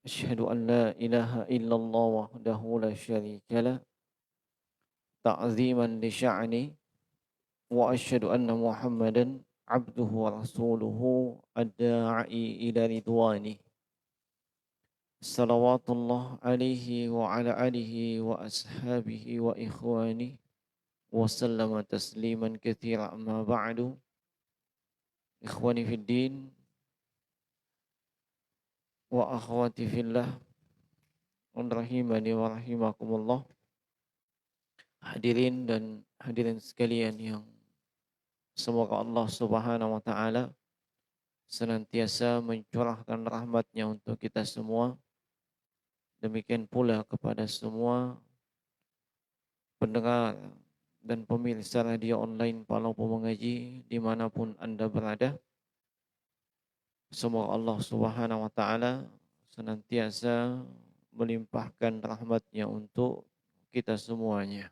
أشهد أن لا إله إلا الله وحده لا شريك له تعظيما لشأنه وأشهد أن محمدا عبده ورسوله الداعي إلى رضوانه صلوات الله عليه وعلى آله وأصحابه وإخوانه وسلم تسليما كثيرا. أما بعد، إخواني في الدين وأخواتي في الله rahimani wa rahimakumullah. Hadirin dan hadirin sekalian yang semoga Allah Subhanahu wa taala senantiasa mencurahkan rahmat-Nya untuk kita semua. Demikian pula kepada semua pendengar dan pemirsa radio online Palopo Mengaji dimanapun Anda berada. Semoga Allah Subhanahu wa taala senantiasa melimpahkan rahmat-Nya untuk kita semuanya.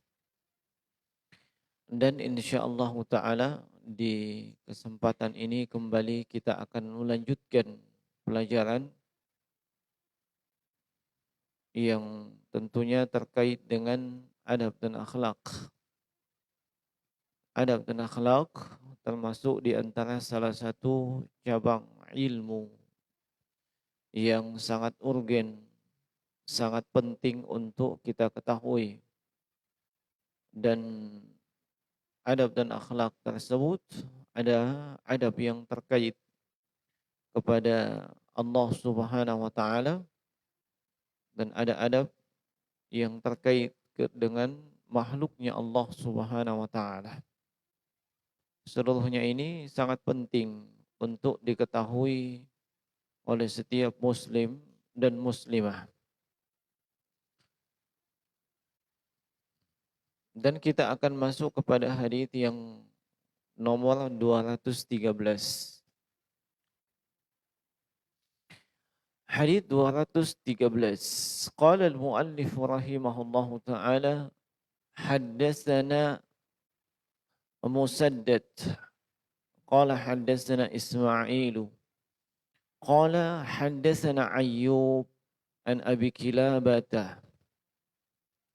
Dan insyaallah taala di kesempatan ini kembali kita akan melanjutkan pelajaran yang tentunya terkait dengan adab dan akhlak. Adab dan akhlak termasuk di antara salah satu cabang ilmu yang sangat urgen, sangat penting untuk kita ketahui. Dan adab dan akhlak tersebut ada adab yang terkait kepada Allah Subhanahu wa taala dan ada adab yang terkait dengan makhluknya Allah Subhanahu wa taala. Seluruhnya ini sangat penting untuk diketahui oleh setiap muslim dan muslimah. Dan kita akan masuk kepada hadis yang nomor 213. Hadis 213. Qala al-muallif rahimahullahu taala haddatsana Musaddad qala haddatsana Ismailu qala haddatsana Ayyub an Abi Kilabata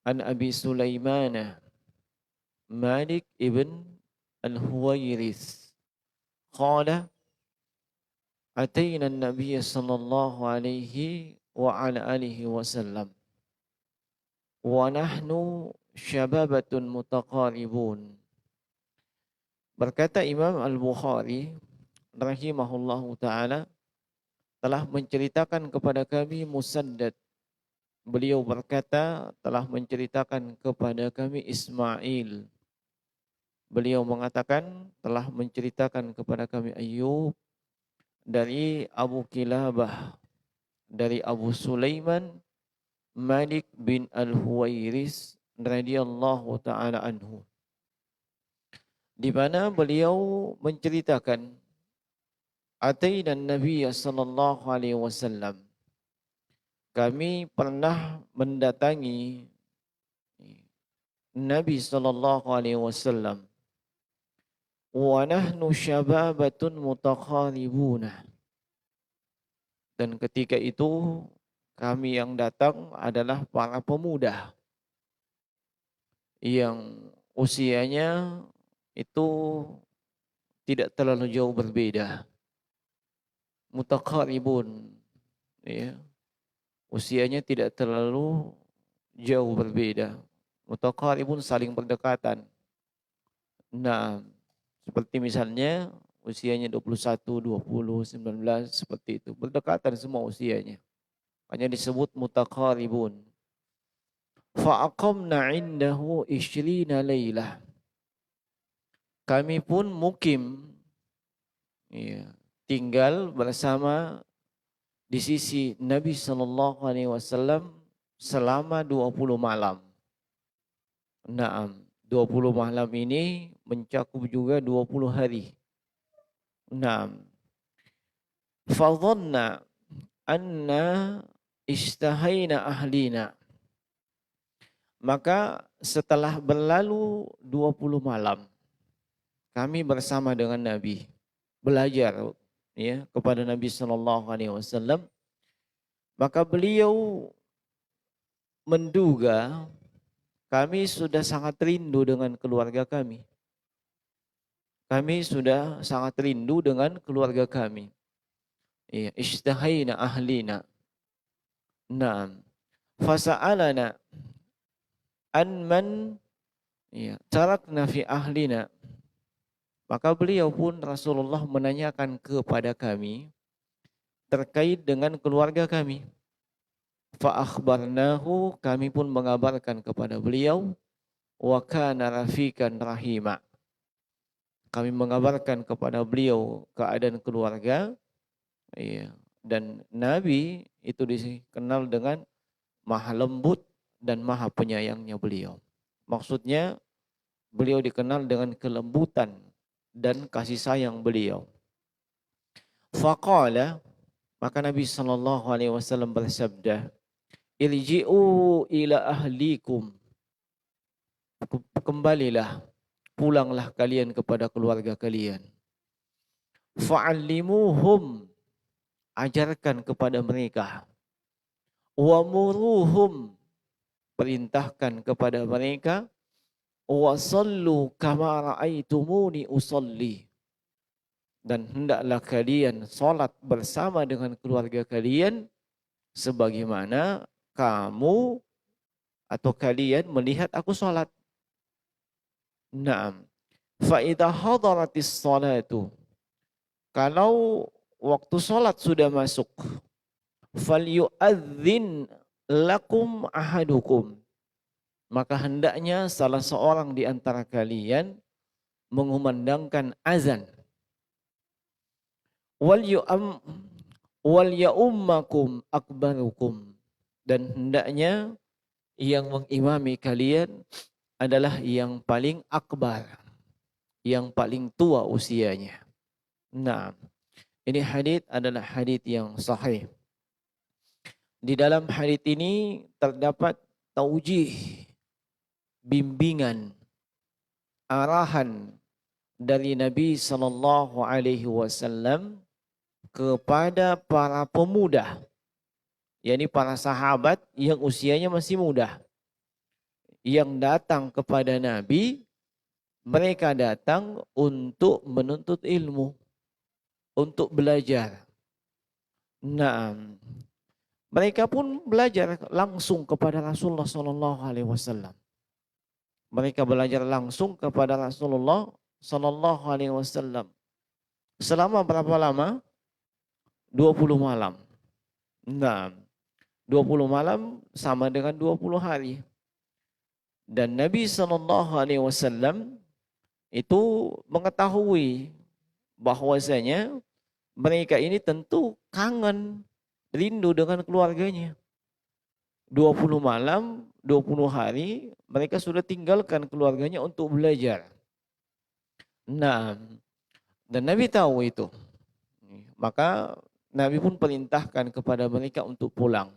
an Abi Sulaimana Malik ibn al-Huwairis qala atayna an-nabiy sallallahu alaihi wa ala alihi wasallam wa nahnu syababatun mutaqaribun. Berkata Imam Al-Bukhari rahimahullahu taala telah menceritakan kepada kami Musaddad. Beliau berkata telah menceritakan kepada kami Ismail. Beliau mengatakan telah menceritakan kepada kami Ayyub dari Abu Kilabah, dari Abu Sulaiman Malik bin Al-Huwairis radhiyallahu taala anhu, di mana beliau menceritakan atainan Nabi sallallahu alaihi wasallam, kami pernah mendatangi Nabi sallallahu alaihi wasallam wa nahnu syababatun mutakharibuna, dan ketika itu kami yang datang adalah para pemuda yang usianya itu tidak terlalu jauh berbeda. Mutakharibun, ya, usianya tidak terlalu jauh berbeda. Mutakharibun saling berdekatan. Nah, seperti misalnya usianya 21, 20, 19 seperti itu. Berdekatan semua usianya. Hanya disebut mutakharibun. Fa'aqamna 'indahu 20 lailah. Kami pun mukim, ya, tinggal bersama di sisi Nabi sallallahu alaihi wasallam selama 20 malam. Naam, 20 malam ini mencakup juga 20 hari. Naam. Fadhanna anna istahaina ahlina. Maka setelah berlalu 20 malam, kami bersama dengan Nabi belajar ya kepada Nabi sallallahu alaihi wasallam, maka beliau menduga kami sudah sangat rindu dengan keluarga kami. Kami sudah sangat rindu dengan keluarga kami. Ya, istahaina ahlina. Naam. Fasa'alana an man ya, tarakna fi ahlina. Maka beliau pun Rasulullah menanyakan kepada kami terkait dengan keluarga kami. Fa akhbarnahu, kami pun mengabarkan kepada beliau, wa kana rafiqan rahima. Kami mengabarkan kepada beliau keadaan keluarga, ya, dan Nabi itu dikenal dengan maha lembut dan maha penyayangnya beliau. Maksudnya beliau dikenal dengan kelembutan dan kasih sayang beliau. Faqala, maka Nabi sallallahu alaihi wasallam bersabda, irji'u ila ahlikum. Kembalilah, pulanglah kalian kepada keluarga kalian. Fa'allimuhum, ajarkan kepada mereka. Wa muruhum, perintahkan kepada mereka. Wa sallu kama ra'aitumuni usalli, dan hendaklah kalian salat bersama dengan keluarga kalian sebagaimana kamu atau kalian melihat aku salat. Naam. Fa idza hadaratis salatu, kalau waktu salat sudah masuk, falyu'adzin lakum ahadukum, maka hendaknya salah seorang di antara kalian mengumandangkan azan. Wal ya'ummakum akbarukum, dan hendaknya yang mengimami kalian adalah yang paling akbar, yang paling tua usianya. Nah, ini hadits adalah hadits yang sahih. Di dalam hadits ini terdapat taujih, bimbingan, arahan dari Nabi sallallahu alaihi wasallam kepada para pemuda, yakni para sahabat yang usianya masih muda, yang datang kepada Nabi. Mereka datang untuk menuntut ilmu, untuk belajar. Nah, mereka pun belajar langsung kepada Rasulullah sallallahu alaihi wasallam. Mereka belajar langsung kepada Rasulullah sallallahu alaihi wasallam. Selama berapa lama? 20 malam. Nah, 20 malam sama dengan 20 hari. Dan Nabi sallallahu alaihi wasallam itu mengetahui bahwasanya mereka ini tentu kangen, rindu dengan keluarganya. 20 malam, 20 hari mereka sudah tinggalkan keluarganya untuk belajar. Nah, dan Nabi tahu itu. Maka Nabi pun perintahkan kepada mereka untuk pulang.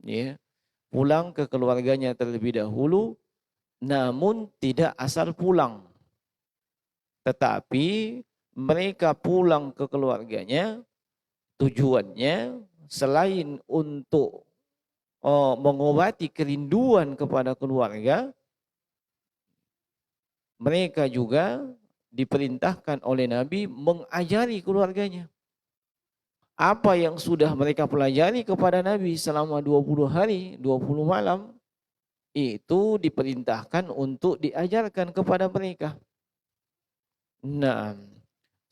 Ya, pulang ke keluarganya terlebih dahulu, namun tidak asal pulang. Tetapi mereka pulang ke keluarganya tujuannya selain untuk mengobati kerinduan kepada keluarga, mereka juga diperintahkan oleh Nabi mengajari keluarganya. Apa yang sudah mereka pelajari kepada Nabi selama 20 hari, 20 malam, itu diperintahkan untuk diajarkan kepada mereka. Nah,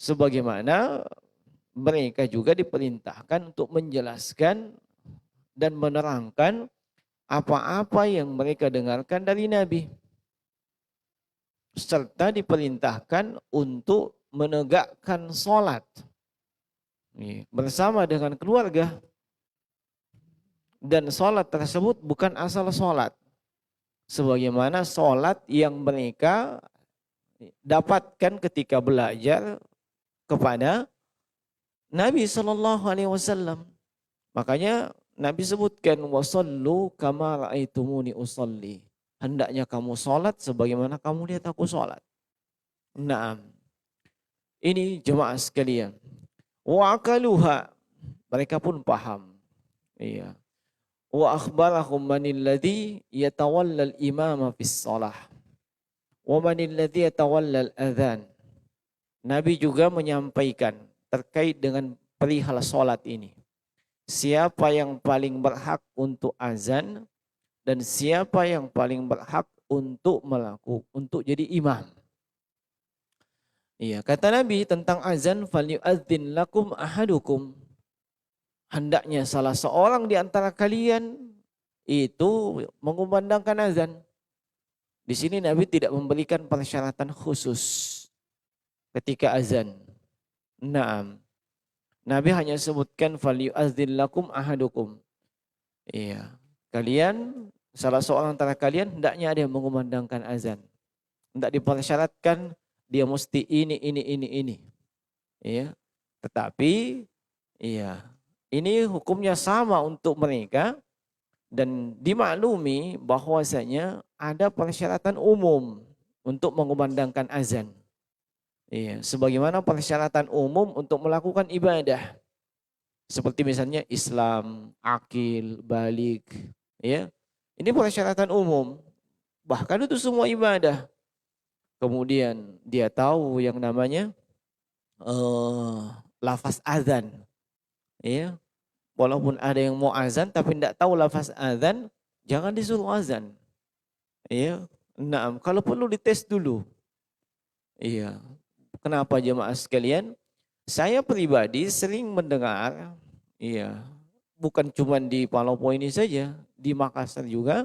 sebagaimana mereka juga diperintahkan untuk menjelaskan dan menerangkan apa-apa yang mereka dengarkan dari Nabi. Serta diperintahkan untuk menegakkan sholat bersama dengan keluarga. Dan sholat tersebut bukan asal sholat. Sebagaimana sholat yang mereka dapatkan ketika belajar kepada Nabi SAW. Makanya Nabi sebutkan wasallu kama raaitumuni usalli. Hendaknya kamu sholat sebagaimana kamu lihat aku sholat. Naam. Ini jemaah sekalian. Wa akaluha. Mereka pun paham. Iya. Wa akhbarahum manil ladzi yatawallal imama fis shalah. Wa manil ladzi yatawallal adzan. Nabi juga menyampaikan terkait dengan perihal salat ini. Siapa yang paling berhak untuk azan dan siapa yang paling berhak untuk untuk jadi imam. Iya, kata Nabi tentang azan, falyu'adzin lakum ahadukum. Hendaknya salah seorang di antara kalian itu mengumandangkan azan. Di sini Nabi tidak memberikan persyaratan khusus ketika azan. Naam. Nabi hanya sebutkan falyu'adzin lakum ahadukum. Iya. Kalian, salah seorang antara kalian hendaknya ada yang mengumandangkan azan. Tidak dipersyaratkan dia mesti ini. Iya. Tetapi iya, ini hukumnya sama untuk mereka dan dimaklumi bahwasanya ada persyaratan umum untuk mengumandangkan azan. Iya, sebagaimana persyaratan umum untuk melakukan ibadah. Seperti misalnya Islam, akil, balik, ya. Ini persyaratan umum. Bahkan itu semua ibadah. Kemudian dia tahu yang namanya lafaz azan. Ya. Walaupun ada yang mau azan tapi tidak tahu lafaz azan, jangan disuruh azan. Ya. Nah, kalau perlu dites dulu. Iya. Kenapa jemaah sekalian? Saya pribadi sering mendengar, iya, bukan cuma di Palopo ini saja, di Makassar juga,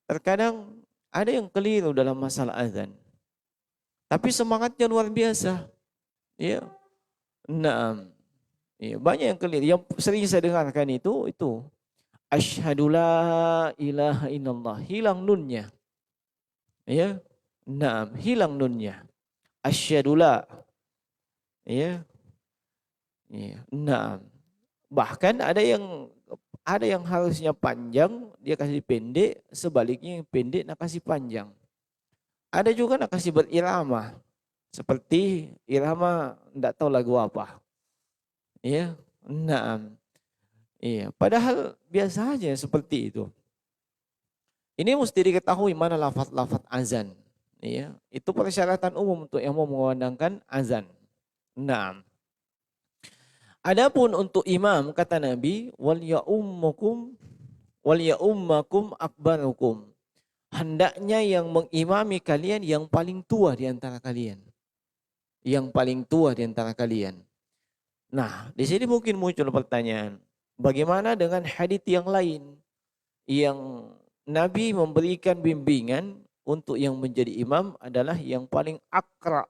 terkadang ada yang keliru dalam masalah azan. Tapi semangatnya luar biasa. Iya. Nah, iya, banyak yang keliru. Yang sering saya dengarkan itu asyhadu la ilaha illallah, hilang nunnya. Ya. Nah, hilang nunnya. Asyhadu la. Ya. Ya. Nah, bahkan ada yang harusnya panjang dia kasih pendek, sebaliknya yang pendek nak kasih panjang. Ada juga nak kasih berirama, seperti irama tidak tahu lagu apa. Ya, nah, iya. Padahal biasa aja seperti itu. Ini mesti diketahui mana lafaz-lafaz azan. Ya, itu persyaratan umum untuk yang mau mengumandangkan azan. Nah, adapun untuk imam kata Nabi wal ya'ummakum akbarukum. Hendaknya yang mengimami kalian yang paling tua di antara kalian. Yang paling tua di antara kalian. Nah, di sini mungkin muncul pertanyaan, bagaimana dengan hadits yang lain yang Nabi memberikan bimbingan untuk yang menjadi imam adalah yang paling akra,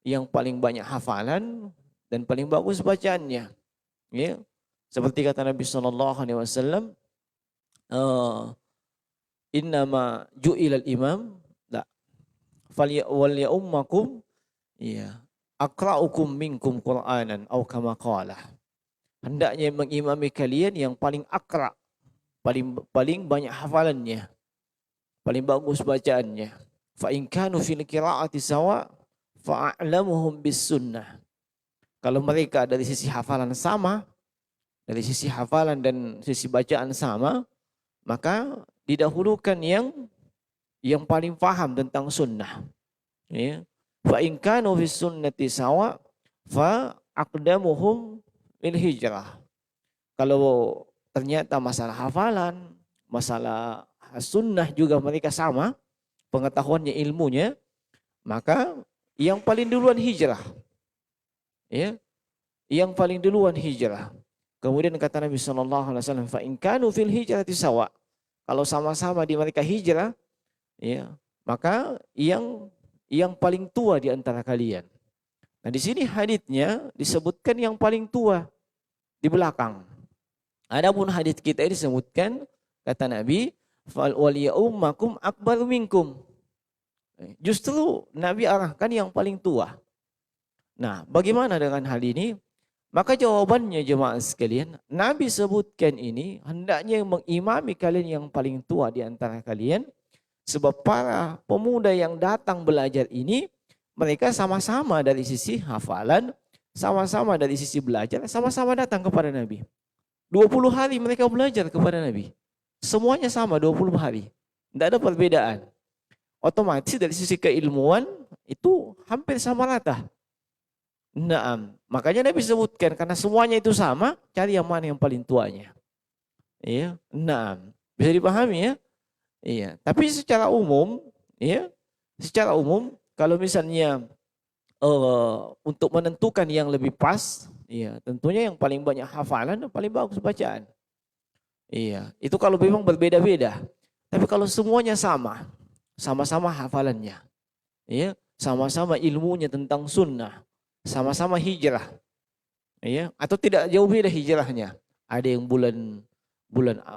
yang paling banyak hafalan dan paling bagus bacaannya. Ya. Seperti kata Nabi SAW, innama ju'ilal imam la wal ya'ummakum ya aqra'ukum minkum Qur'anan atau kama qala. Hendaknya mengimami kalian yang paling akra, paling banyak hafalannya, paling bagus bacaannya. Fa in kanu fil qira'ati sawa fa a'lamuhum bis sunnah. Kalau mereka dari sisi hafalan sama, dari sisi hafalan dan sisi bacaan sama, maka didahulukan yang paling paham tentang sunnah. Ya. Fa in kanu fis sunnati sawa fa aqdamuhum lil hijrah. Kalau ternyata masalah hafalan, masalah sunnah juga mereka sama, pengetahuannya, ilmunya, maka yang paling duluan hijrah. Ya. Yang paling duluan hijrah. Kemudian kata Nabi SAW, fa in kanu fil hijrati sawa. Kalau sama-sama di mereka hijrah, ya, maka yang paling tua di antara kalian. Nah, di sini haditsnya disebutkan yang paling tua di belakang. Adapun hadis kita ini disebutkan kata Nabi, fal waliyummakum akbaru minkum. Justru Nabi arahkan yang paling tua. Nah, bagaimana dengan hal ini? Maka jawabannya jemaah sekalian, Nabi sebutkan ini hendaknya mengimami kalian yang paling tua di antara kalian. Sebab para pemuda yang datang belajar ini, mereka sama-sama dari sisi hafalan, sama-sama dari sisi belajar, sama-sama datang kepada Nabi. 20 hari mereka belajar kepada Nabi. Semuanya sama 20 hari. Tidak ada perbedaan. Otomatis dari sisi keilmuan itu hampir sama rata. Naam. Makanya Nabi sebutkan karena semuanya itu sama, cari yang mana yang paling tuanya. Iya. Naam. Bisa dipahami ya? Iya. Tapi secara umum, ya, secara umum kalau misalnya untuk menentukan yang lebih pas, iya, tentunya yang paling banyak hafalan dan paling bagus bacaan. Iya, itu kalau memang berbeda-beda. Tapi kalau semuanya sama, sama-sama hafalannya, iya, sama-sama ilmunya tentang sunnah, sama-sama hijrah, iya, atau tidak jauh beda hijrahnya. Ada yang bulan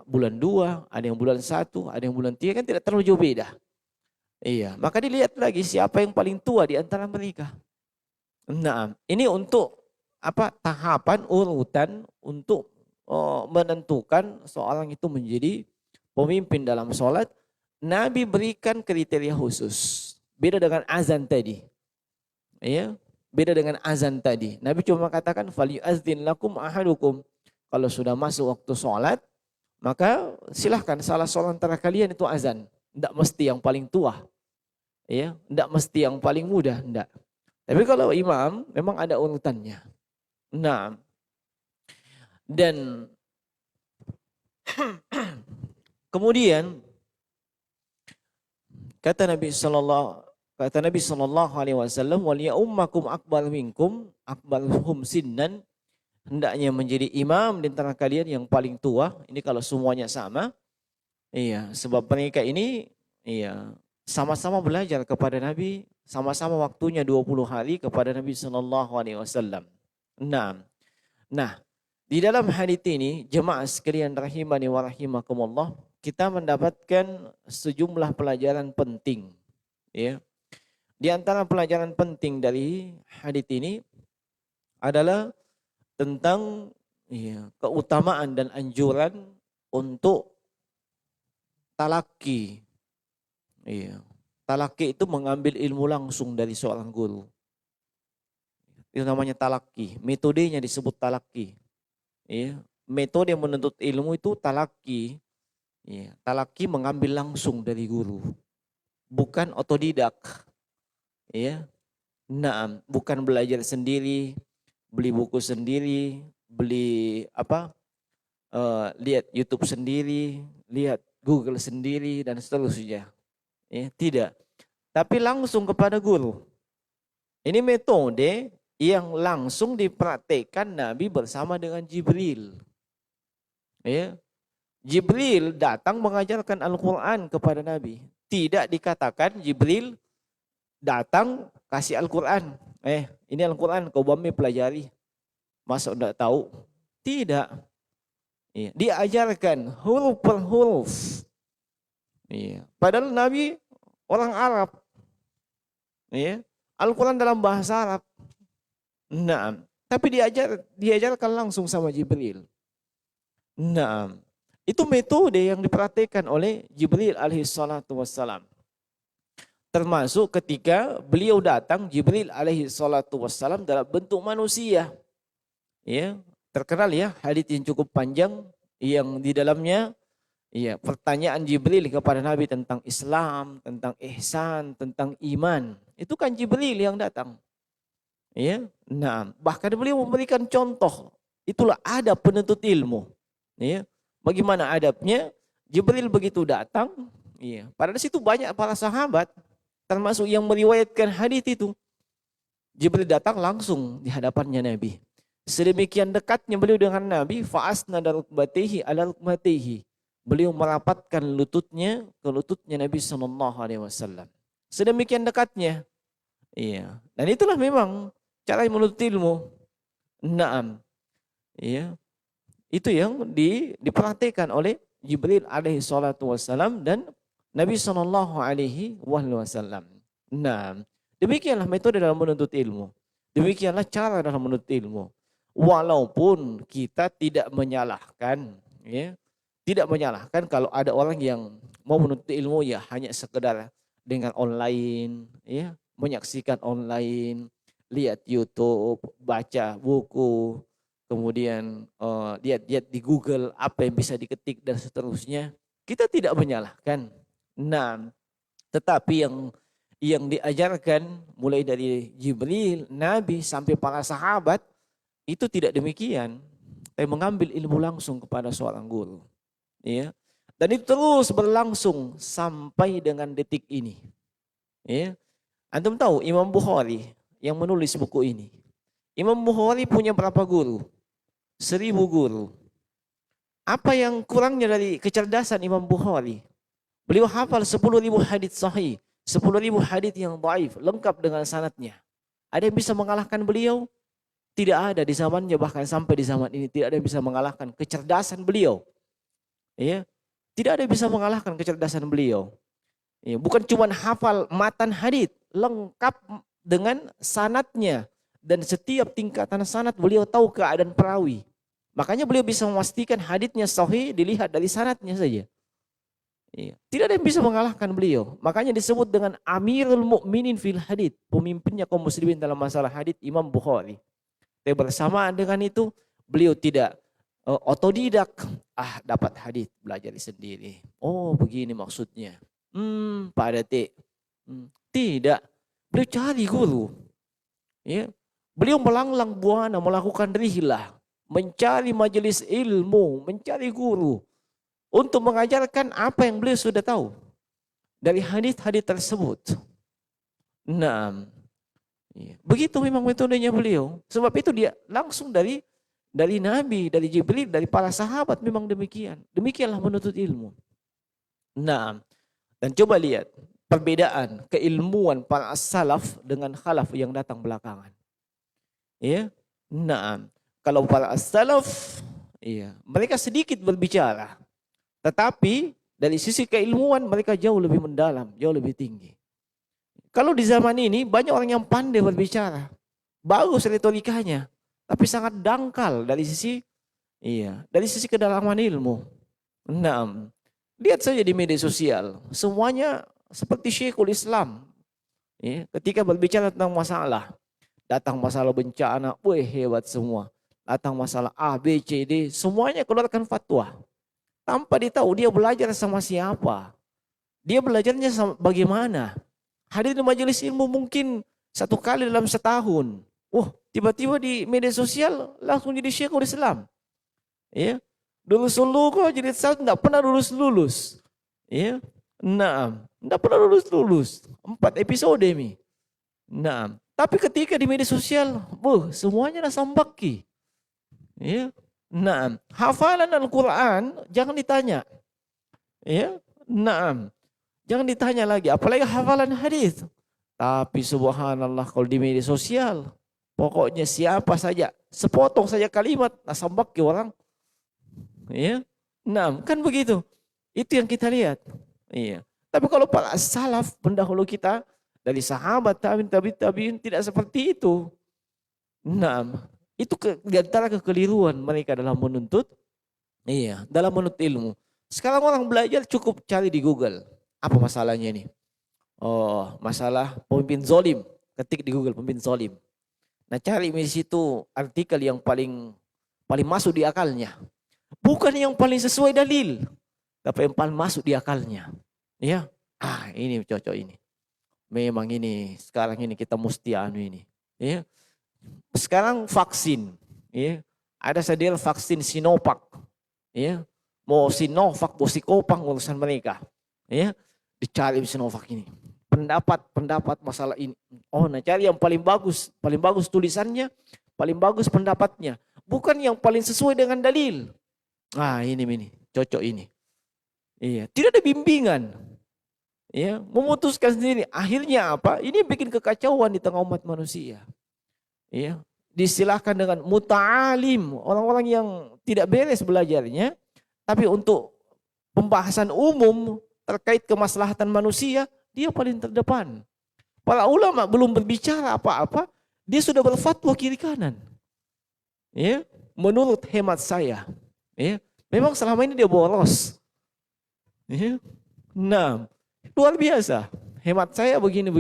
bulan 2, ada yang bulan 1, ada yang bulan 3, kan tidak terlalu jauh beda. Iya, maka dilihat lagi siapa yang paling tua di antara mereka. Nah, ini untuk apa? Tahapan urutan untuk menentukan seorang itu menjadi pemimpin dalam sholat. Nabi berikan kriteria khusus. Beda dengan azan tadi. Ya, beda dengan azan tadi. Nabi cuma katakan falyu'adzin lakum ahadukum. Kalau sudah masuk waktu sholat, maka silahkan salah seorang antara kalian itu azan. Tidak mesti yang paling tua. Ya, tidak mesti yang paling muda, tidak. Tapi kalau imam memang ada urutannya. Nah, dan kemudian kata Nabi sallallahu alaihi wasallam, wal ya'ummakum akbar minkum akbaruhum sinnan, hendaknya menjadi imam di antara kalian yang paling tua. Ini kalau semuanya sama. Iya, sebab mereka ini iya sama-sama belajar kepada Nabi, sama-sama waktunya 20 hari kepada Nabi sallallahu alaihi wasallam. Nah, di dalam hadits ini jemaah sekalian rahimani wa rahimakumullah, kita mendapatkan sejumlah pelajaran penting, ya. Di antara pelajaran penting dari hadits ini adalah tentang ya, keutamaan dan anjuran untuk talaki. Iya. Talaki itu mengambil ilmu langsung dari seorang guru. Itu namanya talaki. Metodenya disebut talaki. Iya. Metode yang menuntut ilmu itu talaki. Iya. Talaki mengambil langsung dari guru. Bukan otodidak. Iya. Nah, bukan belajar sendiri, beli buku sendiri, beli lihat YouTube sendiri, lihat Google sendiri dan seterusnya. Ya, tidak. Tapi langsung kepada guru. Ini metode yang langsung dipraktekkan Nabi bersama dengan Jibril. Ya. Jibril datang mengajarkan Al-Quran kepada Nabi. Tidak dikatakan Jibril datang kasih Al-Quran. Ini Al-Quran kau bami pelajari. Masa enggak tahu? Tidak. Ya. Diajarkan huruf per huruf. Ya. Padahal Nabi orang Arab. Ya. Al-Quran dalam bahasa Arab. Nah, tapi diajarkan langsung sama Jibril. Nah, itu metode yang diperhatikan oleh Jibril alaihi salatu wassalam. Termasuk ketika beliau datang, Jibril alaihi salatu wassalam dalam bentuk manusia. Ya, terkenal ya hadits yang cukup panjang yang di dalamnya iya, pertanyaan Jibril kepada Nabi tentang Islam, tentang ihsan, tentang iman. Itu kan Jibril yang datang. Ya. Nah, bahkan beliau memberikan contoh. Itulah adab penuntut ilmu. Ya. Bagaimana adabnya? Jibril begitu datang, iya. Padahal di situ banyak para sahabat termasuk yang meriwayatkan hadits itu. Jibril datang langsung di hadapannya Nabi. Sedemikian dekatnya beliau dengan Nabi, fa'asnada rukbatihi ala rukbatihi. Beliau merapatkan lututnya ke lututnya Nabi sallallahu alaihi wasallam. Sedemikian dekatnya. Iya. Dan itulah memang cara menuntut ilmu. Naam. Iya. Itu yang diperhatikan oleh Jibril alaihi salatu wassalam dan Nabi sallallahu alaihi wasallam. Nah, demikianlah metode dalam menuntut ilmu. Demikianlah cara dalam menuntut ilmu. Walaupun kita tidak menyalahkan, ya, tidak menyalahkan kalau ada orang yang mau menuntut ilmu ya hanya sekedar dengan online, ya, menyaksikan online, lihat YouTube, baca buku, kemudian lihat-lihat di Google apa yang bisa diketik dan seterusnya. Kita tidak menyalahkan. Nah, tetapi yang diajarkan mulai dari Jibril, Nabi sampai para sahabat itu tidak demikian. Tapi mengambil ilmu langsung kepada seorang guru. Ya. Dan itu terus berlangsung sampai dengan detik ini. Ya. Antum tahu Imam Bukhari yang menulis buku ini. Imam Bukhari punya berapa guru? 1000 guru. Apa yang kurangnya dari kecerdasan Imam Bukhari? Beliau hafal 10.000 hadits sahih, 10.000 hadits yang dhaif, lengkap dengan sanadnya. Ada yang bisa mengalahkan beliau? Tidak ada di zamannya, bahkan sampai di zaman ini tidak ada yang bisa mengalahkan kecerdasan beliau. Ya, tidak ada yang bisa mengalahkan kecerdasan beliau. Ya, bukan cuma hafal matan hadits, lengkap dengan sanadnya dan setiap tingkatan sanad beliau tahu keadaan perawi. Makanya beliau bisa memastikan haditsnya sahih dilihat dari sanadnya saja. Iya. Tidak ada yang bisa mengalahkan beliau. Makanya disebut dengan Amirul Mukminin fil Hadits, pemimpinnya kaum muslimin dalam masalah hadits Imam Bukhari. Tapi bersamaan dengan itu beliau tidak otodidak. Dapat hadits belajar sendiri. Oh begini maksudnya. Pada tidak. Beliau cari guru. Ya. Beliau melanglang buana melakukan rihlah, mencari majelis ilmu, mencari guru. Untuk mengajarkan apa yang beliau sudah tahu dari hadis-hadis tersebut. Nah, begitu memang metodenya beliau. Sebab itu dia langsung dari Nabi, dari Jibril, dari para sahabat memang demikian. Demikianlah menuntut ilmu. Nah, dan coba lihat perbedaan keilmuan para salaf dengan khalaf yang datang belakangan. Ya, nah, kalau para salaf, iya, mereka sedikit berbicara. Tetapi dari sisi keilmuan mereka jauh lebih mendalam, jauh lebih tinggi. Kalau di zaman ini banyak orang yang pandai berbicara, bagus retorikanya, tapi sangat dangkal dari sisi kedalaman ilmu. Nah, lihat saja di media sosial, semuanya seperti Syekhul Islam. Ya, ketika berbicara tentang masalah, datang masalah bencana, hebat semua. Datang masalah A, B, C, D, semuanya keluarkan fatwa. Tanpa ditahu dia belajar sama siapa. Dia belajarnya sama bagaimana. Hadir di majelis ilmu mungkin 1 kali dalam setahun. Tiba-tiba di media sosial langsung jadi Syekhul Islam. Ya. Dulu kok jadi saat enggak pernah lulus. Ya. Nah, enggak pernah lulus. 4 episode ini. Nah, tapi ketika di media sosial, semuanya dah sambaki. Ya. Nah, hafalan Al-Quran jangan ditanya. Ya, nah, jangan ditanya lagi. Apalagi hafalan hadis. Tapi subhanallah kalau di media sosial, pokoknya siapa saja, sepotong saja kalimat, sambak ke orang. Ya, nah, kan begitu. Itu yang kita lihat. Iya. Tapi kalau para salaf pendahulu kita dari sahabat tabi'in tidak seperti itu. Nah, itu di antara kekeliruan mereka dalam menuntut ilmu. Sekarang orang belajar cukup cari di Google. Apa masalahnya ini? Masalah pemimpin zalim. Ketik di Google pemimpin zalim. Nah, cari di situ artikel yang paling masuk di akalnya. Bukan yang paling sesuai dalil, tapi yang paling masuk di akalnya. Ya. Ini cocok ini. Memang ini sekarang ini kita mesti ini. Ya. Sekarang vaksin, ya, ada sedial vaksin Sinovac, ya, mau Sinovac, mau Sikopang urusan mereka, ya, dicari Sinovac ini, pendapat masalah ini, nah cari yang paling bagus tulisannya, paling bagus pendapatnya, bukan yang paling sesuai dengan dalil, ini cocok ini, iya, tidak ada bimbingan, ya, memutuskan sendiri, akhirnya apa? Ini bikin kekacauan di tengah umat manusia. Ya, disilahkan dengan muta'alim, orang-orang yang tidak beres belajarnya, tapi untuk pembahasan umum terkait kemaslahatan manusia, dia paling terdepan. Para ulama belum berbicara apa-apa, dia sudah berfatwa kiri kanan. Ya, menurut hemat saya, ya, memang selama ini dia boros. Ya. Nah, luar biasa. Hemat saya begini.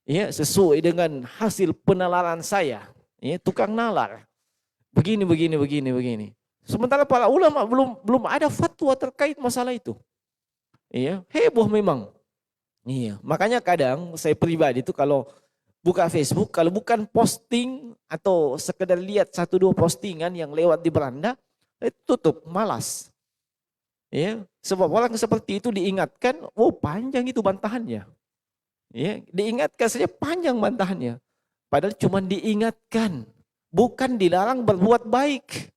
Ya, sesuai dengan hasil penalaran saya. Ya, tukang nalar. Begini. Sementara para ulama belum ada fatwa terkait masalah itu. Iya, heboh memang. Iya, makanya kadang saya pribadi itu kalau buka Facebook, kalau bukan posting atau sekedar lihat satu dua postingan yang lewat di beranda, tutup, malas. Ya, sebab orang seperti itu diingatkan, oh panjang itu bantahannya. Ya, diingatkan saja panjang bantahannya. Padahal cuma diingatkan, bukan dilarang berbuat baik.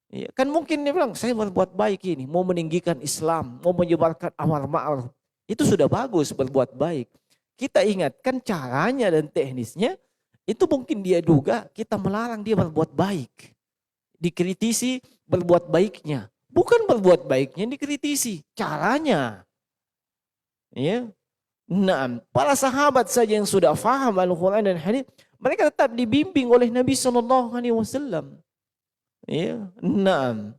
Ya, kan mungkin dia bilang, saya berbuat baik ini, mau meninggikan Islam, mau menyebarkan amar ma'ruf. Itu sudah bagus berbuat baik. Kita ingatkan caranya dan teknisnya, itu mungkin dia duga kita melarang dia berbuat baik. Dikritisi berbuat baiknya. Bukan berbuat baiknya dikritisi, caranya. Ya. Nah, para sahabat saja yang sudah faham Al-Quran dan hadis, mereka tetap dibimbing oleh Nabi SAW. Ya. Nah,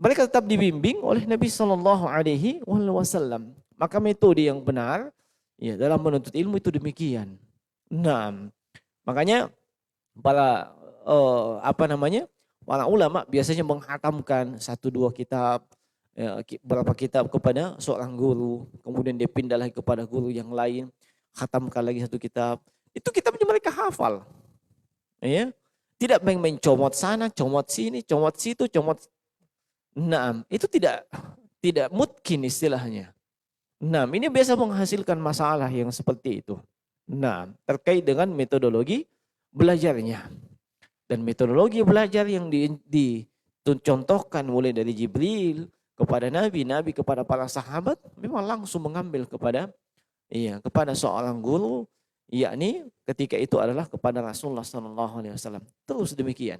mereka tetap dibimbing oleh Nabi SAW. Maka metode yang benar, ya, dalam menuntut ilmu itu demikian. Nah, makanya para para ulama biasanya menghatamkan 1-2 kitab, ya, berapa kitab kepada seorang guru, kemudian dia pindah lagi kepada guru yang lain, khatamkan lagi 1 kitab. Itu kitabnya mereka hafal. Ya. Tidak main-main comot sana, comot sini, comot situ, comot. Nah, itu tidak mungkin istilahnya. Nah, ini biasa menghasilkan masalah yang seperti itu. Nah, terkait dengan metodologi belajarnya. Dan metodologi belajar yang dicontohkan mulai dari Jibril kepada Nabi kepada para sahabat, memang langsung mengambil kepada seorang guru, yakni ketika itu adalah kepada Rasulullah SAW. Terus demikian.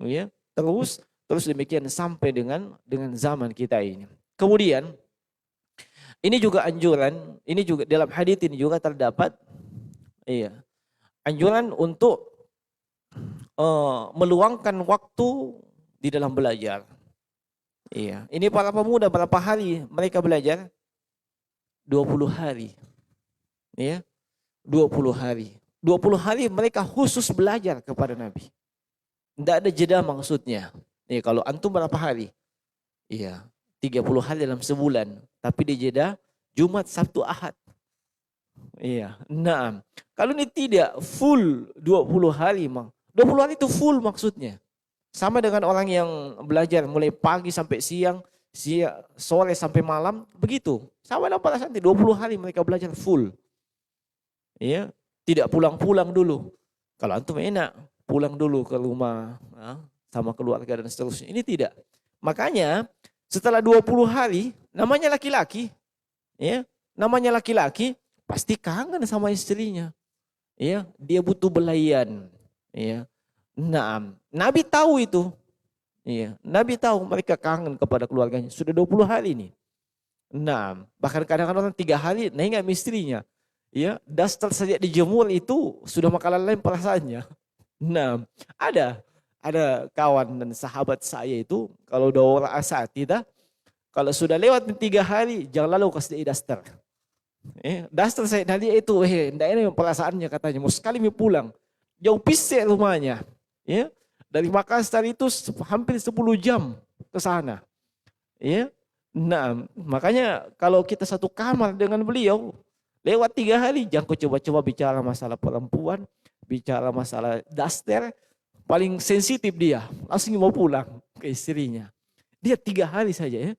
Ya, terus demikian sampai dengan zaman kita ini. Kemudian ini juga anjuran, ini juga dalam hadits ini juga terdapat anjuran untuk meluangkan waktu di dalam belajar. Iya, ini para pemuda berapa hari mereka belajar? 20 hari. Ya. 20 hari. 20 hari mereka khusus belajar kepada Nabi. Tidak ada jeda maksudnya. Iya, kalau antum berapa hari? Iya, 30 hari dalam sebulan, tapi di jeda Jumat, Sabtu, Ahad. Iya. Nah, kalau ini tidak full 20 hari, 20 hari itu full maksudnya. Sama dengan orang yang belajar mulai pagi sampai siang, sore sampai malam, begitu. Sama dengan para santri, 20 hari mereka belajar full. Ya, tidak pulang-pulang dulu. Kalau antum enak, pulang dulu ke rumah sama keluarga dan seterusnya. Ini tidak. Makanya setelah 20 hari, namanya laki-laki, ya, namanya laki-laki pasti kangen sama istrinya. Ya, dia butuh belayan. Ya. Nah, Nabi tahu itu. Iya, Nabi tahu mereka kangen kepada keluarganya. Sudah 20 hari ini. Nah, bahkan kadang-kadang 3 hari nengok istrinya. Ya, daster saja dijemur itu sudah makanan lain perasaannya. Nah, ada kawan dan sahabat saya itu kalau daurah asatidah, kalau sudah lewat 3 hari jangan lalu kasih daster. Daster saya tadi itu enggak enak perasaannya katanya. Mau sekali mau pulang. Jauh pisek rumahnya. Ya, dari Makassar itu hampir 10 jam ke sana. Ya. Nah, makanya kalau kita satu kamar dengan beliau, lewat 3 hari, jangan coba-coba bicara masalah perempuan, bicara masalah daster, paling sensitif dia, langsung mau pulang ke istrinya. Dia 3 hari saja ya.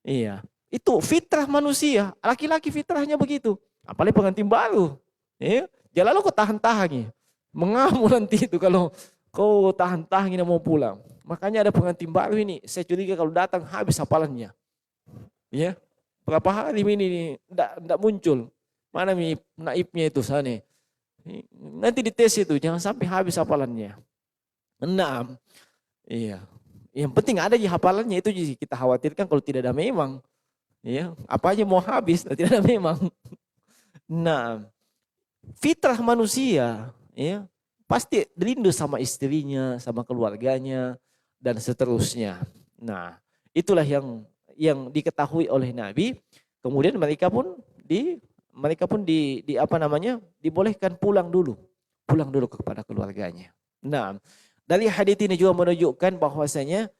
Iya, itu fitrah manusia, laki-laki fitrahnya begitu. Apalagi pengantin baru. Ya, jangan lalu kau tahan-tahan. Mengamuk nanti itu kalau kau tahan-tahan ini mau pulang. Makanya ada pengantin baru ini, saya curiga kalau datang habis hafalannya. Ya, berapa hari ini enggak muncul. Mana naibnya itu sana. Nanti dites itu, jangan sampai habis hafalannya. 6. Iya. Yang penting ada di hafalannya itu kita khawatirkan kalau tidak ada memang. Ya, apa aja mau habis, tidak ada memang. Nah, fitrah manusia, ya, pasti rindu sama istrinya, sama keluarganya, dan seterusnya. Nah, itulah yang diketahui oleh Nabi. Kemudian mereka pun di apa namanya dibolehkan pulang dulu kepada keluarganya. Nah, dari hadits ini juga menunjukkan bahwasanya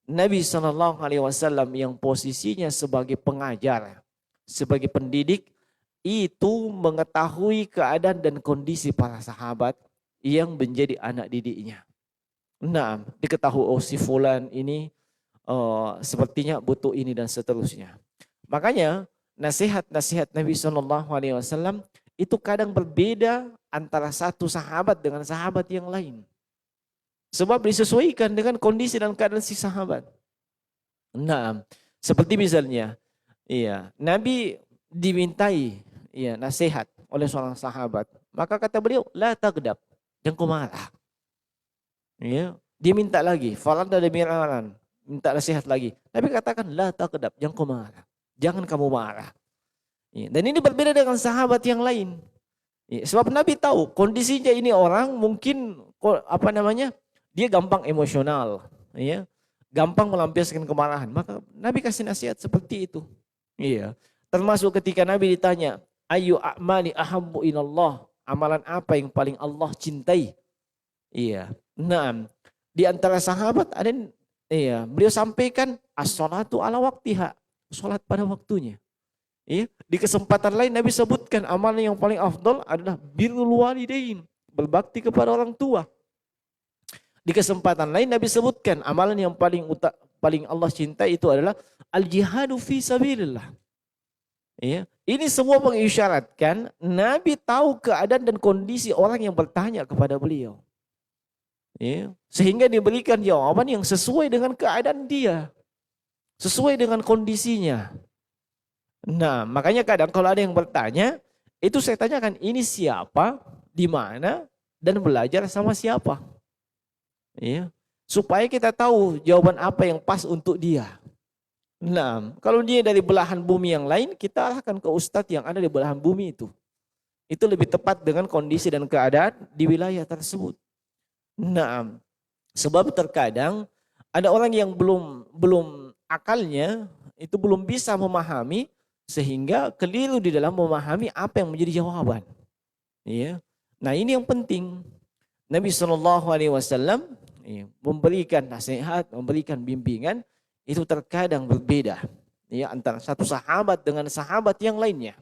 Nabi Shallallahu Alaihi Wasallam yang posisinya sebagai pengajar, sebagai pendidik, itu mengetahui keadaan dan kondisi para sahabat yang menjadi anak didiknya. Nah, diketahui si fulan ini sepertinya butuh ini dan seterusnya. Makanya nasihat-nasihat Nabi Shallallahu Alaihi Wasallam itu kadang berbeda antara satu sahabat dengan sahabat yang lain. Sebab disesuaikan dengan kondisi dan keadaan si sahabat. Nah, seperti misalnya, iya, Nabi dimintai nasihat oleh seorang sahabat. Maka kata beliau, la tagdab, jangan kau marah. Ya, dia minta lagi, falanda demiran, minta nasihat lagi. Nabi katakan, la tagdab, jangan kau marah. Jangan kamu marah. Ya, dan ini berbeda dengan sahabat yang lain. Ya, sebab Nabi tahu kondisinya ini orang mungkin dia gampang emosional, ya, gampang melampiaskan kemarahan. Maka Nabi kasih nasihat seperti itu. Iya. Termasuk ketika Nabi ditanya, ayu a'mali ahabbu ilallah, amalan apa yang paling Allah cintai? Iya. Nah, di antara sahabat ada beliau sampaikan as-salatu ala waktiha, salat pada waktunya. Iya. Di kesempatan lain Nabi sebutkan amalan yang paling afdal adalah birrul walidain, berbakti kepada orang tua. Di kesempatan lain Nabi sebutkan amalan yang paling Allah cintai itu adalah al-jihadu fi sabilillah. Ya, ini semua mengisyaratkan Nabi tahu keadaan dan kondisi orang yang bertanya kepada beliau. Ya, sehingga diberikan jawaban yang sesuai dengan keadaan dia. Sesuai dengan kondisinya. Nah, makanya kadang kalau ada yang bertanya, itu saya tanyakan ini siapa, di mana, dan belajar sama siapa. Ya, supaya kita tahu jawaban apa yang pas untuk dia. Nah, kalau dia dari belahan bumi yang lain, kita arahkan ke ustadz yang ada di belahan bumi itu. Itu lebih tepat dengan kondisi dan keadaan di wilayah tersebut. Nah, sebab terkadang ada orang yang belum akalnya itu belum bisa memahami sehingga keliru di dalam memahami apa yang menjadi jawaban. Ya. Nah, ini yang penting. Nabi SAW memberikan nasihat, memberikan bimbingan, itu terkadang berbeda ya antara satu sahabat dengan sahabat yang lainnya.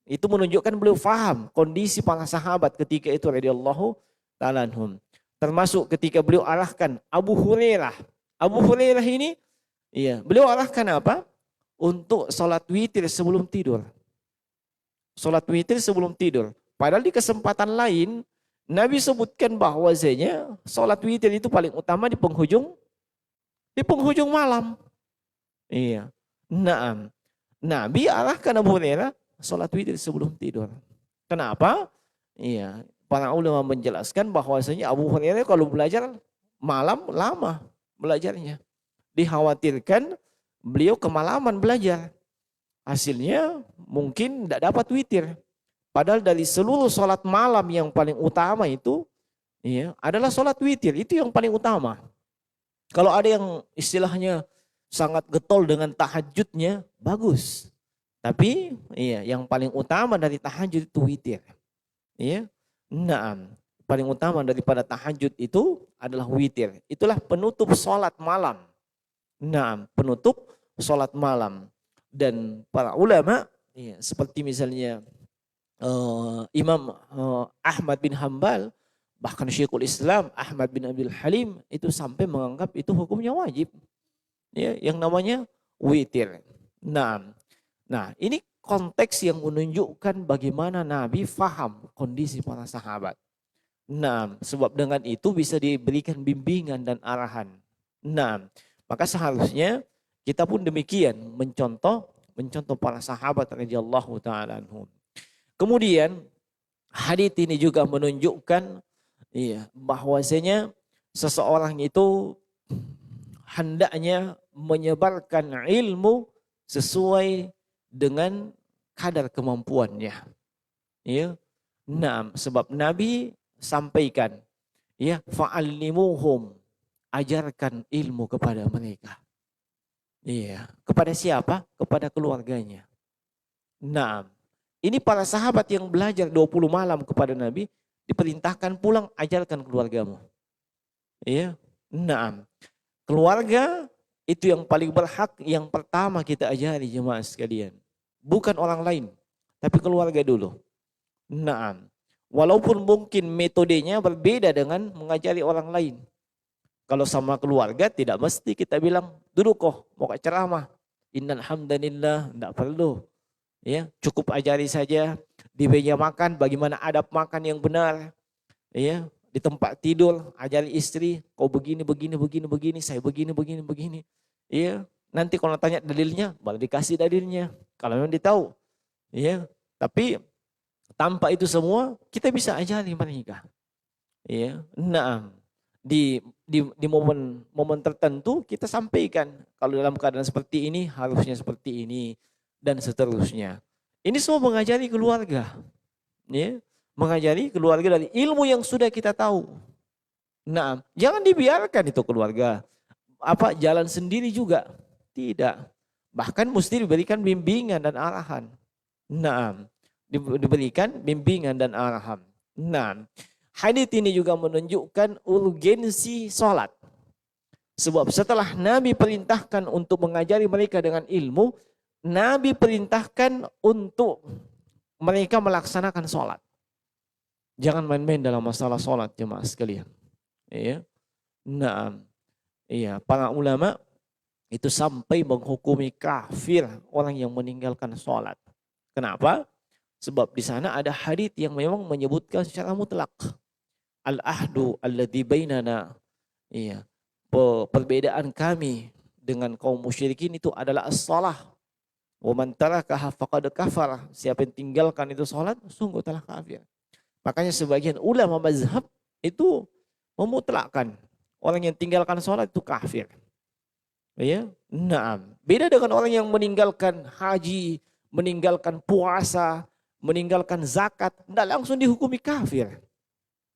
Itu menunjukkan beliau faham kondisi para sahabat ketika itu radhiyallahu ta'ala anhum. Termasuk ketika beliau arahkan Abu Hurairah. Abu Hurairah ini beliau arahkan apa? Untuk salat witir sebelum tidur. Salat witir sebelum tidur. Padahal di kesempatan lain Nabi sebutkan bahwasanya salat witir itu paling utama di penghujung malam. Iya. Naam. Nabi arahkan Abu Hurairah salat witir sebelum tidur. Kenapa? Iya. Para ulama menjelaskan bahwasanya Abu Hurairah kalau belajar malam lama belajarnya. Dikhawatirkan beliau kemalaman belajar. Hasilnya mungkin tidak dapat witir. Padahal dari seluruh sholat malam yang paling utama itu adalah sholat witir. Itu yang paling utama. Kalau ada yang istilahnya sangat getol dengan tahajudnya, bagus. Tapi yang paling utama dari tahajud itu witir. Naam. Paling utama daripada tahajud itu adalah witir. Itulah penutup sholat malam. Naam, penutup sholat malam. Dan para ulama seperti misalnya Imam Ahmad bin Hambal, bahkan Syekhul Islam Ahmad bin Abdul Halim itu sampai menganggap itu hukumnya wajib. Ya, yang namanya witir. Nah, ini konteks yang menunjukkan bagaimana Nabi faham kondisi para sahabat. Nah, sebab dengan itu bisa diberikan bimbingan dan arahan. Nah, maka seharusnya kita pun demikian mencontoh para sahabat radhiyallahu ta'ala anhum. Kemudian hadits ini juga menunjukkan bahwasanya seseorang itu hendaknya menyebarkan ilmu sesuai dengan kadar kemampuannya. Ya. Nah, sebab Nabi sampaikan, ya, fa'allimuhum, ajarkan ilmu kepada mereka. Iya, kepada siapa? Kepada keluarganya. Nah, ini para sahabat yang belajar 20 malam kepada Nabi diperintahkan pulang ajarkan keluargamu. Iya. Nah, keluarga itu yang paling berhak, yang pertama kita ajari jemaah sekalian. Bukan orang lain, tapi keluarga dulu. Nah, walaupun mungkin metodenya berbeda dengan mengajari orang lain. Kalau sama keluarga tidak mesti kita bilang, duduk kok mau ceramah. Innal hamdanillah, enggak perlu. Ya, cukup ajari saja di meja makan bagaimana adab makan yang benar. Ya, di tempat tidur ajari istri, kau begini, saya begini. Ya, nanti kalau tanya dalilnya, baru dikasih dalilnya. Kalau memang ditahu. Ya, tapi tanpa itu semua kita bisa ajari mereka. Ya, nah, di momen tertentu kita sampaikan kalau dalam keadaan seperti ini harusnya seperti ini dan seterusnya. Ini semua mengajari keluarga, ya, mengajari keluarga dari ilmu yang sudah kita tahu. Nah, jangan dibiarkan itu keluarga jalan sendiri juga, tidak. Bahkan mesti diberikan bimbingan dan arahan. Nah, diberikan bimbingan dan arahan. Nah, hadits ini juga menunjukkan urgensi sholat. Sebab setelah Nabi perintahkan untuk mengajari mereka dengan ilmu, Nabi perintahkan untuk mereka melaksanakan sholat. Jangan main-main dalam masalah sholat jemaah sekalian. Iya. Nah, iya, para ulama itu sampai menghukumi kafir orang yang meninggalkan sholat. Kenapa? Sebab di sana ada hadits yang memang menyebutkan secara mutlak. Al-ahdu alladzi bainana. Iya. Perbedaan kami dengan kaum musyrikin itu adalah as-shalah. Wa man tarakaha faqad kafar. Siapa yang tinggalkan itu salat, sungguh telah kafir. Makanya sebagian ulama mazhab itu memutlakkan orang yang tinggalkan salat itu kafir. Ya. Naam. Beda dengan orang yang meninggalkan haji, meninggalkan puasa, meninggalkan zakat, tidak langsung dihukumi kafir.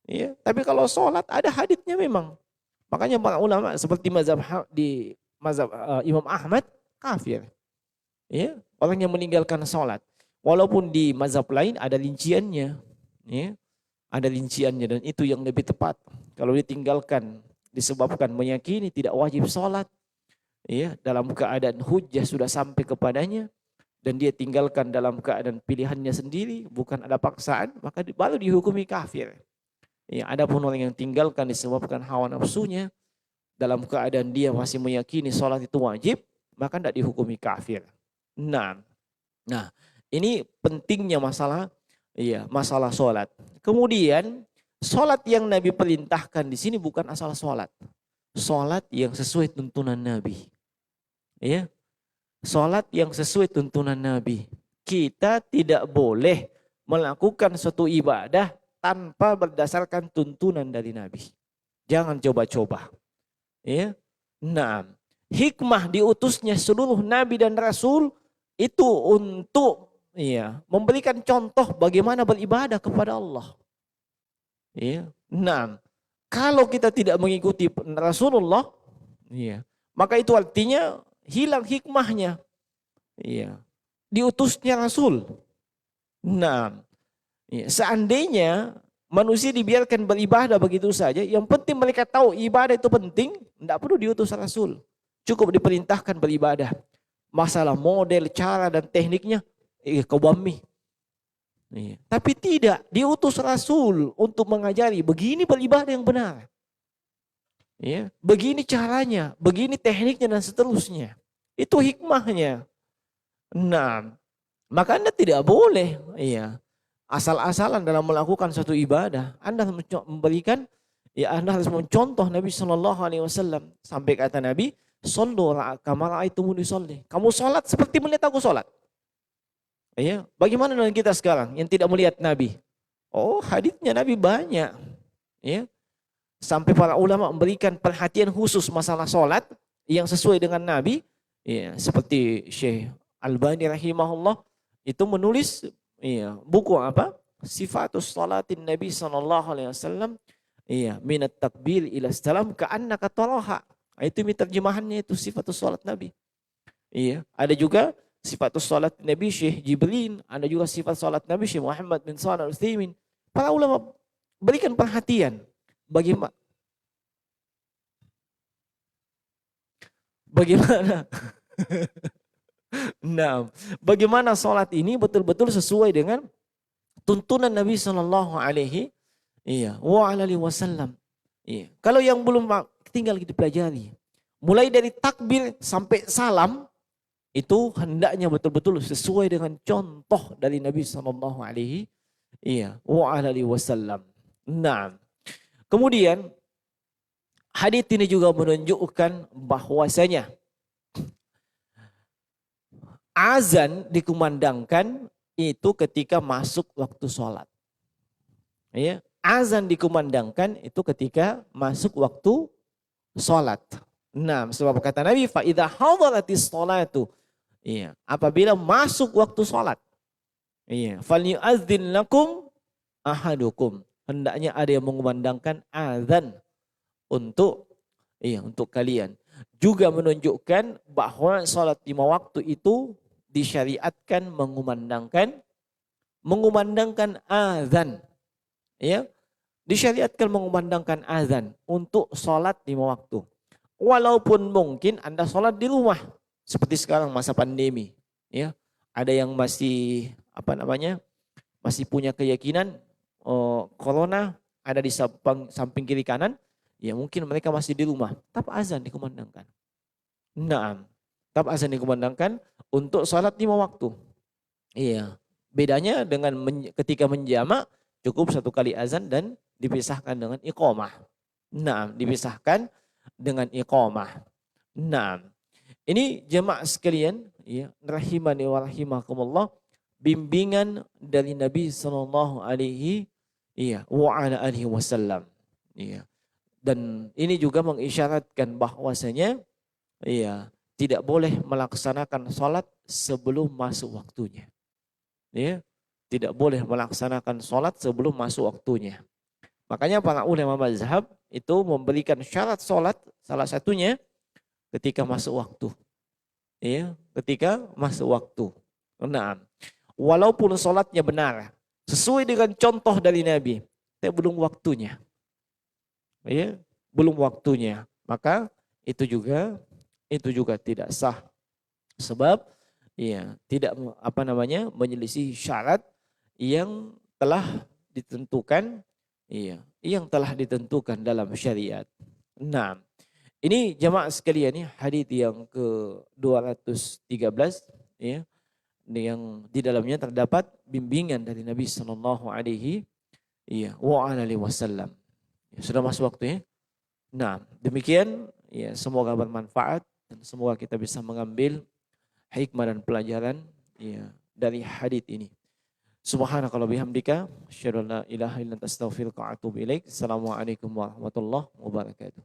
Ya, tapi kalau sholat ada haditsnya memang. Makanya para ulama seperti mazhab Imam Ahmad kafir. Ya, orang yang meninggalkan sholat. Walaupun di mazhab lain ada rinciannya. Ya, ada rinciannya dan itu yang lebih tepat. Kalau ditinggalkan disebabkan meyakini tidak wajib sholat. Ya, dalam keadaan hujjah sudah sampai kepadanya. Dan dia tinggalkan dalam keadaan pilihannya sendiri. Bukan ada paksaan. Maka baru dihukumi kafir. Ya, adapun orang yang tinggalkan disebabkan hawa nafsunya dalam keadaan dia masih meyakini sholat itu wajib, maka tidak dihukumi kafir. Nah, ini pentingnya masalah sholat. Kemudian sholat yang Nabi perintahkan di sini bukan asal sholat, sholat yang sesuai tuntunan Nabi. Ya, sholat yang sesuai tuntunan Nabi. Kita tidak boleh melakukan suatu ibadah tanpa berdasarkan tuntunan dari Nabi. Jangan coba-coba. Ya. Nah, hikmah diutusnya seluruh Nabi dan Rasul itu untuk memberikan contoh bagaimana beribadah kepada Allah. Ya. Nah, kalau kita tidak mengikuti Rasulullah, maka itu artinya hilang hikmahnya. Diutusnya Rasul. Nah, seandainya manusia dibiarkan beribadah begitu saja, yang penting mereka tahu ibadah itu penting, tidak perlu diutus Rasul. Cukup diperintahkan beribadah. Masalah model, cara dan tekniknya, kau bami. Tapi tidak, diutus Rasul untuk mengajari begini beribadah yang benar. Begini caranya, begini tekniknya dan seterusnya. Itu hikmahnya. Nah, maka Anda tidak boleh, asal-asalan dalam melakukan suatu ibadah. Anda harus memberikan, Anda harus mencontoh Nabi SAW. Sampai kata Nabi, "Shallu kama ra'aitumuni usolli." Kamu sholat seperti melihat aku sholat. Bagaimana dengan kita sekarang yang tidak melihat Nabi? Oh, haditsnya Nabi banyak. Sampai para ulama memberikan perhatian khusus masalah sholat. yang sesuai dengan Nabi, ya, seperti Syekh Albani rahimahullah itu menulis buku apa? Sifatus salatin Nabi sallallahu alaihi wasallam, minat takbir ila salam ka'annaka taraha. Itu terjemahannya itu sifatus salat Nabi. Ada juga sifatus salat Nabi Syekh Jibrin, ada juga sifat salat Nabi Syekh Muhammad bin Shalih Al-Utsaimin. Para ulama berikan perhatian bagaimana nah, bagaimana salat ini betul-betul sesuai dengan tuntunan Nabi sallallahu alaihi wasallam. Kalau yang belum tinggal dipelajari. Mulai dari takbir sampai salam itu hendaknya betul-betul sesuai dengan contoh dari Nabi sallallahu alaihi wasallam. Nah, kemudian hadis ini juga menunjukkan bahwasanya azan dikumandangkan itu ketika masuk waktu sholat. Azan dikumandangkan itu ketika masuk waktu sholat. Nah, sebab kata Nabi, fa idza hadaratis sholatu, apabila masuk waktu sholat, falyu'adzin lakum ahadukum, hendaknya ada yang mengumandangkan azan untuk kalian. Juga menunjukkan bahwa sholat 5 waktu itu disyariatkan mengumandangkan azan. Disyariatkan mengumandangkan azan untuk sholat 5 waktu. Walaupun mungkin Anda sholat di rumah. Seperti sekarang masa pandemi. Ada yang masih masih punya keyakinan corona ada di samping kiri kanan. Mungkin mereka masih di rumah. Tetap azan dikumandangkan. Tetap azan dikumandangkan untuk sholat 5 waktu. Bedanya dengan ketika menjamak cukup 1 kali azan dan dipisahkan dengan iqamah. Dipisahkan dengan iqamah. Ini jemaah sekalian, rahimani wa rahimakumullah, bimbingan dari Nabi sallallahu alaihi wasallam. Dan ini juga mengisyaratkan bahwasanya tidak boleh melaksanakan sholat sebelum masuk waktunya. Tidak boleh melaksanakan sholat sebelum masuk waktunya. Makanya para ulama mazhab itu memberikan syarat sholat salah satunya ketika masuk waktu. Ketika masuk waktu. Walaupun sholatnya benar, sesuai dengan contoh dari Nabi, tapi belum waktunya. Belum waktunya. Maka itu juga tidak sah. Sebab tidak menyelisih syarat yang telah ditentukan dalam syariat. Nah, ini jemaah sekalian, ini hadis yang ke-213 yang di dalamnya terdapat bimbingan dari Nabi sallallahu alaihi wasallam. Sudah masuk waktu ya. Nah, demikian semoga bermanfaat dan semoga kita bisa mengambil hikmah dan pelajaran dari hadis ini. Subhanakallah bihamdika asyhadu an la ilaha illa anta astaghfiruka wa atubu ilaik. Assalamualaikum warahmatullahi wabarakatuh.